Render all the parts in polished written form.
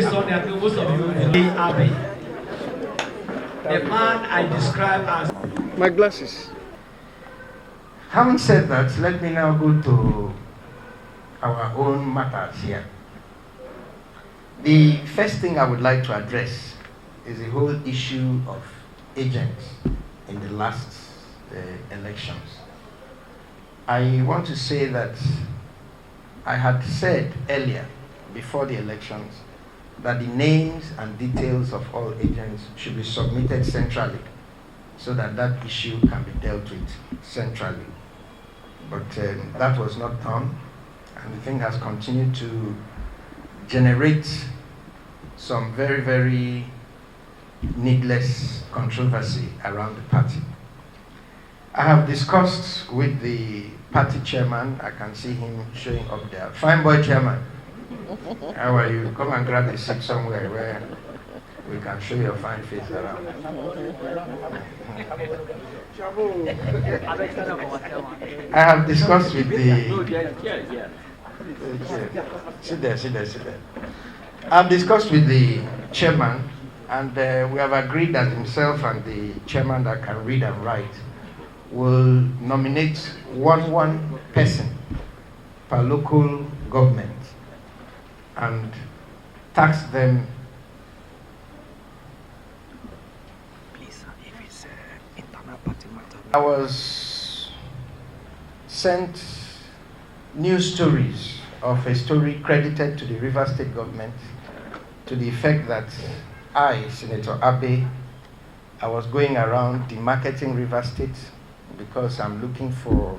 face on there, most of you will be happy. The man I describe as... My glasses. Having said that, let me now go to our own matters here. The first thing I would like to address is the whole issue of agents in the last elections. I want to say that I had said earlier, before the elections, that the names and details of all agents should be submitted centrally so that that issue can be dealt with centrally. But that was not done, and the thing has continued to generate some very, very needless controversy around the party. I have discussed with the party chairman. I can see him showing up there. Fine boy, chairman. How are you? Come and grab a seat somewhere where we can show your fine face around. I have discussed with the... Sit there. I have discussed with the chairman, and we have agreed that himself and the chairman that can read and write will nominate one person per local government and tax them. Please, if it's internal party matter. I was sent news stories of a story credited to the River State government to the effect that I, Senator Abe, I was going around demarketing River State because I'm looking for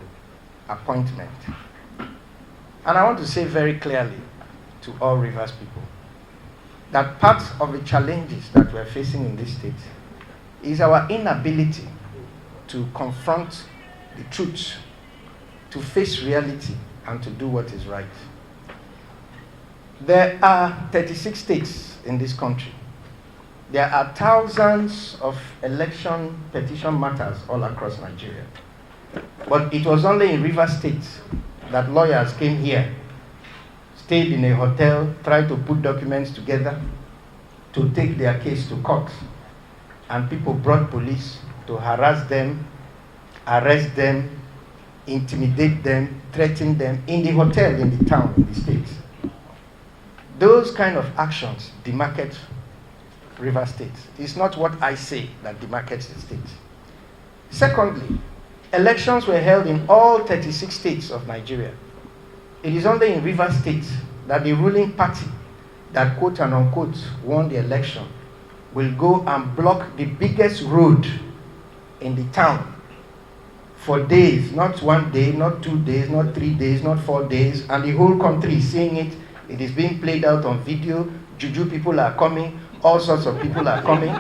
appointment. And I want to say very clearly to all Rivers people that part of the challenges that we're facing in this state is our inability to confront the truth, to face reality, and to do what is right. There are 36 states in this country. There are thousands of election petition matters all across Nigeria. But it was only in River State that lawyers came here, stayed in a hotel, tried to put documents together to take their case to court. And people brought police to harass them, arrest them, intimidate them, threaten them in the hotel, in the town, in the state. Those kind of actions demarket River State. It's not what I say that demarcates the state. Secondly, elections were held in all 36 states of Nigeria. It is only in River State that the ruling party that quote and unquote won the election will go and block the biggest road in the town for days, not 1 day, not 2 days, not 3 days, not 4 days, and the whole country is seeing it. It is being played out on video. Juju people are coming. All sorts of people are coming.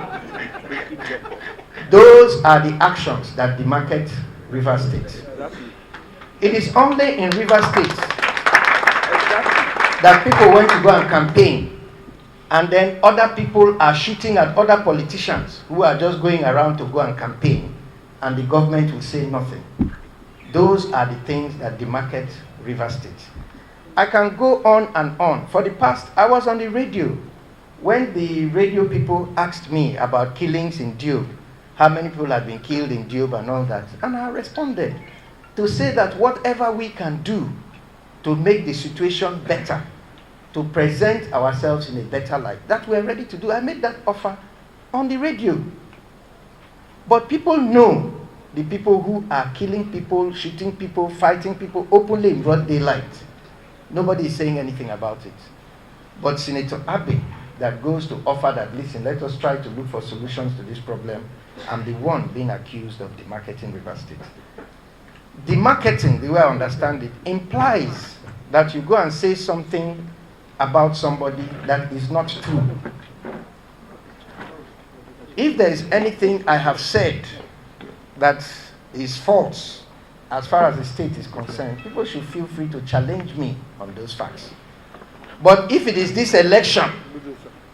Those are the actions that demarket River State. It is only in River State that people went to go and campaign, and then other people are shooting at other politicians who are just going around to go and campaign, and the government will say nothing. Those are the things that demarket River State. I can go on and on. For the past, I was on the radio when the radio people asked me about killings in Diob, how many people had been killed in Diob and all that. And I responded to say that whatever we can do to make the situation better, to present ourselves in a better light, that we're ready to do. I made that offer on the radio. But people know the people who are killing people, shooting people, fighting people openly in broad daylight. Nobody is saying anything about it. But Senator Abe, that goes to offer that, listen, let us try to look for solutions to this problem. I'm the one being accused of demarketing River State. Demarketing, the way I understand it, implies that you go and say something about somebody that is not true. If there is anything I have said that is false, as far as the state is concerned, people should feel free to challenge me on those facts. But if it is this election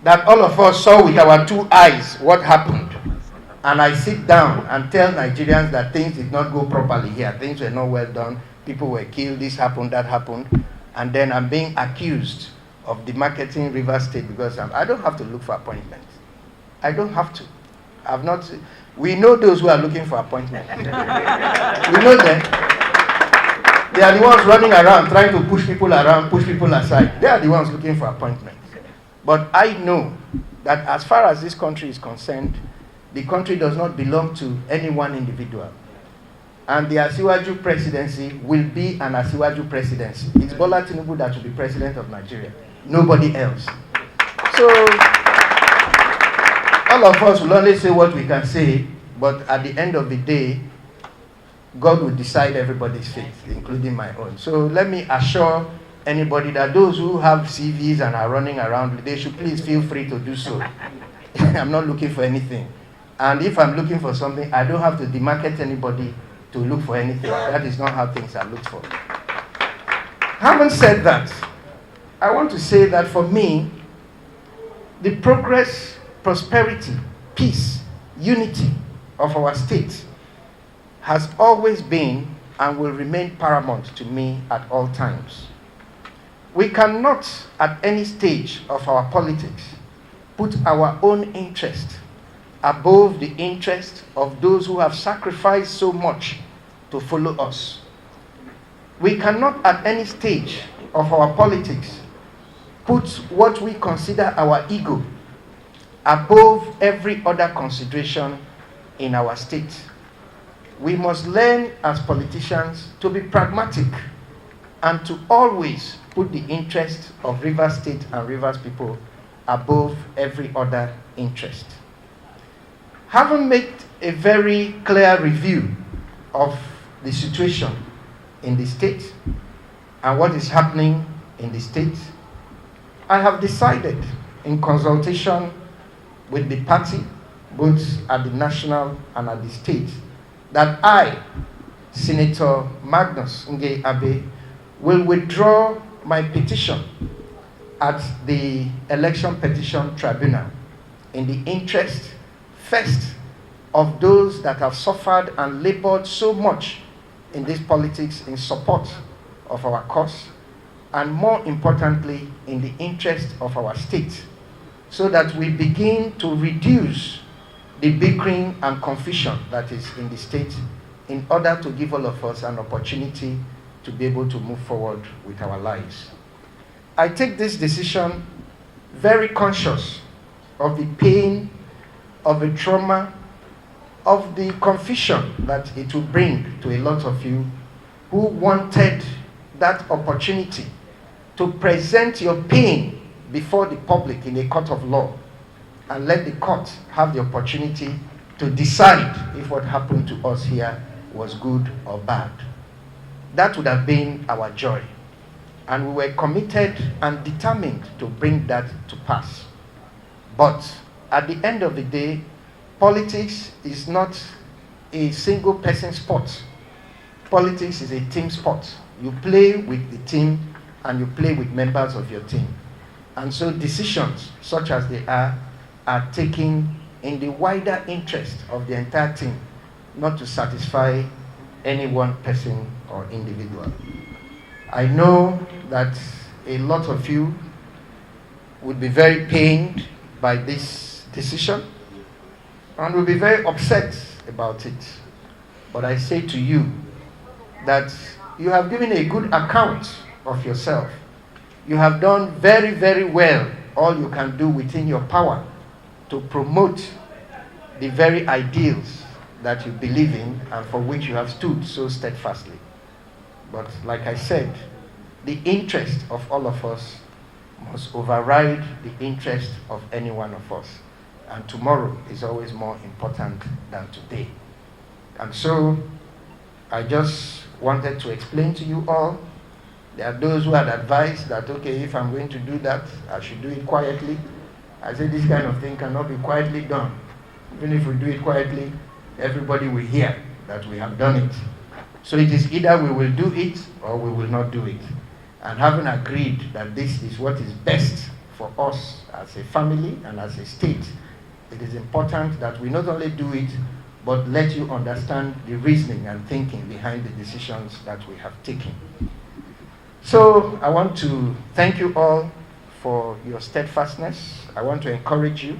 that all of us saw with our 2 eyes what happened, and I sit down and tell Nigerians that things did not go properly here, things were not well done, people were killed, this happened, that happened, and then I'm being accused of demarketing Rivers State because I don't have to look for appointments. I don't have to. I've not. We know those who are looking for appointments. We know them. They are the ones running around trying to push people around, push people aside. They are the ones looking for appointments. But I know that as far as this country is concerned, the country does not belong to any one individual. And the Asiwaju presidency will be an Asiwaju presidency. It's Bola Tinubu that will be president of Nigeria. Nobody else. So, all of us will only say what we can say, but at the end of the day, God will decide everybody's fate, including my own. So let me assure anybody that those who have CVs and are running around, they should please feel free to do so. I'm not looking for anything. And if I'm looking for something, I don't have to demarket anybody to look for anything. That is not how things are looked for. Having said that, I want to say that for me, the progress, prosperity, peace, unity of our state has always been and will remain paramount to me at all times. We cannot, at any stage of our politics, put our own interest above the interest of those who have sacrificed so much to follow us. We cannot, at any stage of our politics, put what we consider our ego above every other consideration in our state. We must learn as politicians to be pragmatic and to always put the interest of Rivers State and Rivers people above every other interest. Having made a very clear review of the situation in the state and what is happening in the state, I have decided, in consultation with the party, both at the national and at the state, that I, Senator Magnus Abe, will withdraw my petition at the Election Petition Tribunal in the interest, first, of those that have suffered and labored so much in this politics in support of our cause, and more importantly, in the interest of our state, so that we begin to reduce the bickering and confusion that is in the state in order to give all of us an opportunity to be able to move forward with our lives. I take this decision very conscious of the pain, of the trauma, of the confusion that it will bring to a lot of you who wanted that opportunity to present your pain before the public in a court of law and let the court have the opportunity to decide if what happened to us here was good or bad. That would have been our joy. And we were committed and determined to bring that to pass. But at the end of the day, politics is not a single person sport. Politics is a team sport. You play with the team and you play with members of your team. And so decisions, such as they are taken in the wider interest of the entire team, not to satisfy any one person or individual. I know that a lot of you would be very pained by this decision and will be very upset about it. But I say to you that you have given a good account of yourself. You have done very, very well all you can do within your power to promote the very ideals that you believe in and for which you have stood so steadfastly. But like I said, the interest of all of us must override the interest of any one of us. And tomorrow is always more important than today. And so I just wanted to explain to you all. There are those who had advised that, okay, if I'm going to do that, I should do it quietly. I said this kind of thing cannot be quietly done. Even if we do it quietly, everybody will hear that we have done it. So it is either we will do it or we will not do it. And having agreed that this is what is best for us as a family and as a state, it is important that we not only do it, but let you understand the reasoning and thinking behind the decisions that we have taken. So I want to thank you all for your steadfastness. I want to encourage you.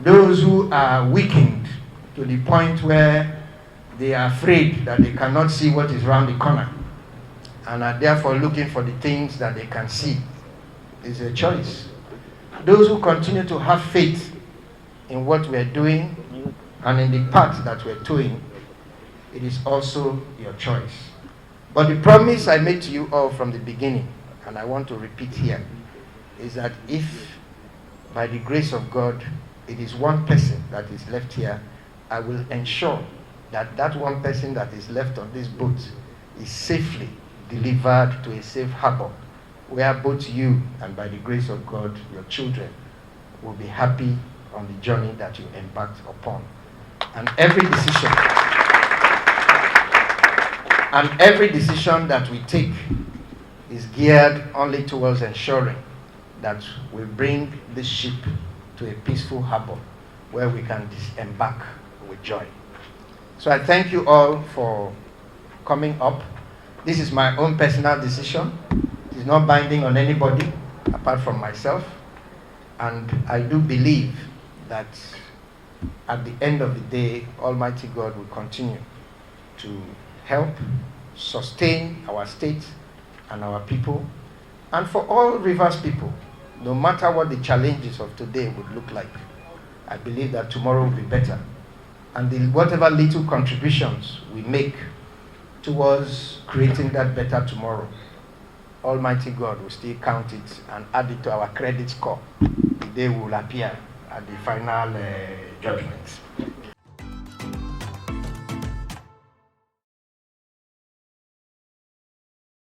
Those who are weakened to the point where they are afraid that they cannot see what is around the corner and are therefore looking for the things that they can see, is a choice. Those who continue to have faith in what we're doing and in the path that we're doing, it is also your choice. But the promise I made to you all from the beginning, and I want to repeat here, is that if by the grace of God it is one person that is left here, I will ensure that that one person that is left on this boat is safely delivered to a safe harbor, where both you and by the grace of God, your children, will be happy on the journey that you embarked upon. And every decision that we take is geared only towards ensuring that we bring this ship to a peaceful harbor where we can disembark with joy. So I thank you all for coming up. This is my own personal decision. It is not binding on anybody apart from myself. And I do believe that at the end of the day, Almighty God will continue to help sustain our state and our people. And for all Rivers people, no matter what the challenges of today would look like, I believe that tomorrow will be better. And whatever little contributions we make towards creating that better tomorrow, Almighty God will still count it and add it to our credit score. The day will appear at the final judgment.